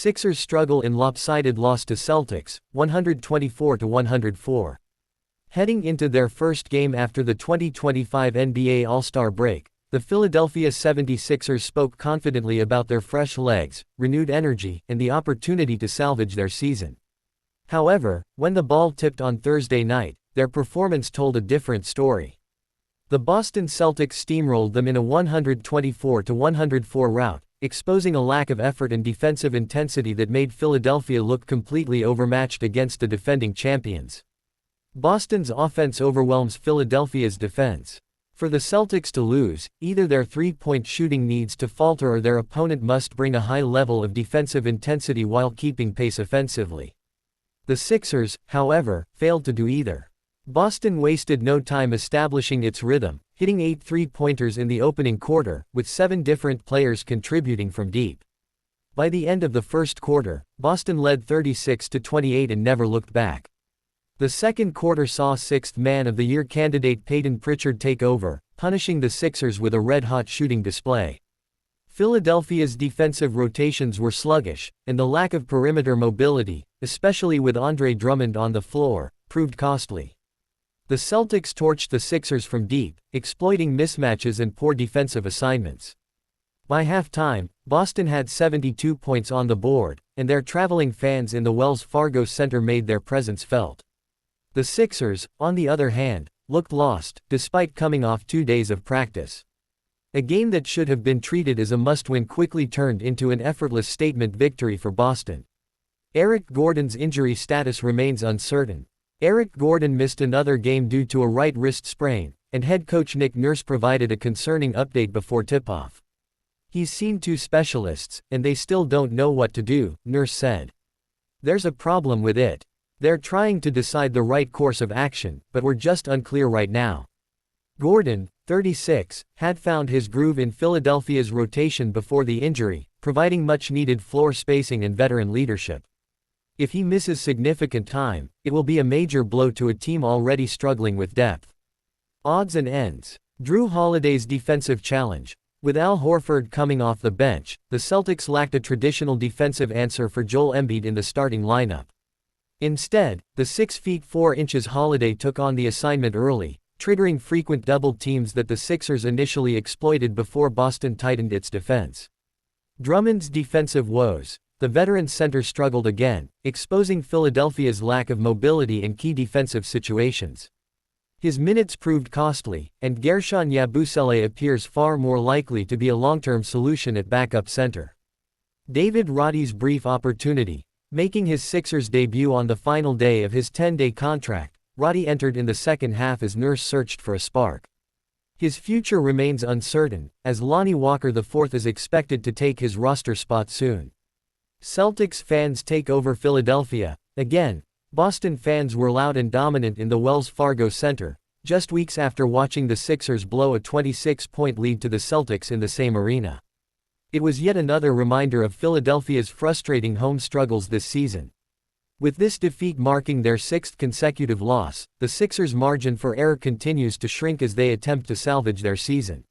Sixers struggle in lopsided loss to Celtics, 124-104. Heading into their first game after the 2025 NBA All-Star break, the Philadelphia 76ers spoke confidently about their fresh legs, renewed energy, and the opportunity to salvage their season. However, when the ball tipped on Thursday night, their performance told a different story. The Boston Celtics steamrolled them in a 124-104 rout, exposing a lack of effort and defensive intensity that made Philadelphia look completely overmatched against the defending champions. Boston's offense overwhelms Philadelphia's defense. For the Celtics to lose, either their three-point shooting needs to falter or their opponent must bring a high level of defensive intensity while keeping pace offensively. The Sixers, however, failed to do either. Boston wasted no time establishing its rhythm, hitting 8 three-pointers in the opening quarter, with 7 different players contributing from deep. By the end of the first quarter, Boston led 36-28 and never looked back. The second quarter saw Sixth Man of the Year candidate Peyton Pritchard take over, punishing the Sixers with a red-hot shooting display. Philadelphia's defensive rotations were sluggish, and the lack of perimeter mobility, especially with Andre Drummond on the floor, proved costly. The Celtics torched the Sixers from deep, exploiting mismatches and poor defensive assignments. By halftime, Boston had 72 points on the board, and their traveling fans in the Wells Fargo Center made their presence felt. The Sixers, on the other hand, looked lost, despite coming off 2 days of practice. A game that should have been treated as a must-win quickly turned into an effortless statement victory for Boston. Eric Gordon's injury status remains uncertain. Eric Gordon missed another game due to a right wrist sprain, and head coach Nick Nurse provided a concerning update before tip-off. "He's seen 2 specialists, and they still don't know what to do," Nurse said. "There's a problem with it. They're trying to decide the right course of action, but we're just unclear right now." Gordon, 36, had found his groove in Philadelphia's rotation before the injury, providing much-needed floor spacing and veteran leadership. If he misses significant time, it will be a major blow to a team already struggling with depth. Odds and ends. Drew Holiday's defensive challenge. With Al Horford coming off the bench, the Celtics lacked a traditional defensive answer for Joel Embiid in the starting lineup. Instead, the 6'4" Holiday took on the assignment early, triggering frequent double teams that the Sixers initially exploited before Boston tightened its defense. Drummond's defensive woes. The veteran center struggled again, exposing Philadelphia's lack of mobility in key defensive situations. His minutes proved costly, and Gershon Yabusele appears far more likely to be a long-term solution at backup center. David Roddy's brief opportunity. Making his Sixers debut on the final day of his 10-day contract, Roddy entered in the second half as Nurse searched for a spark. His future remains uncertain, as Lonnie Walker IV is expected to take his roster spot soon. Celtics fans take over Philadelphia. Again, Boston fans were loud and dominant in the Wells Fargo Center, just weeks after watching the Sixers blow a 26-point lead to the Celtics in the same arena. It was yet another reminder of Philadelphia's frustrating home struggles this season. With this defeat marking their 6th consecutive loss, the Sixers' margin for error continues to shrink as they attempt to salvage their season.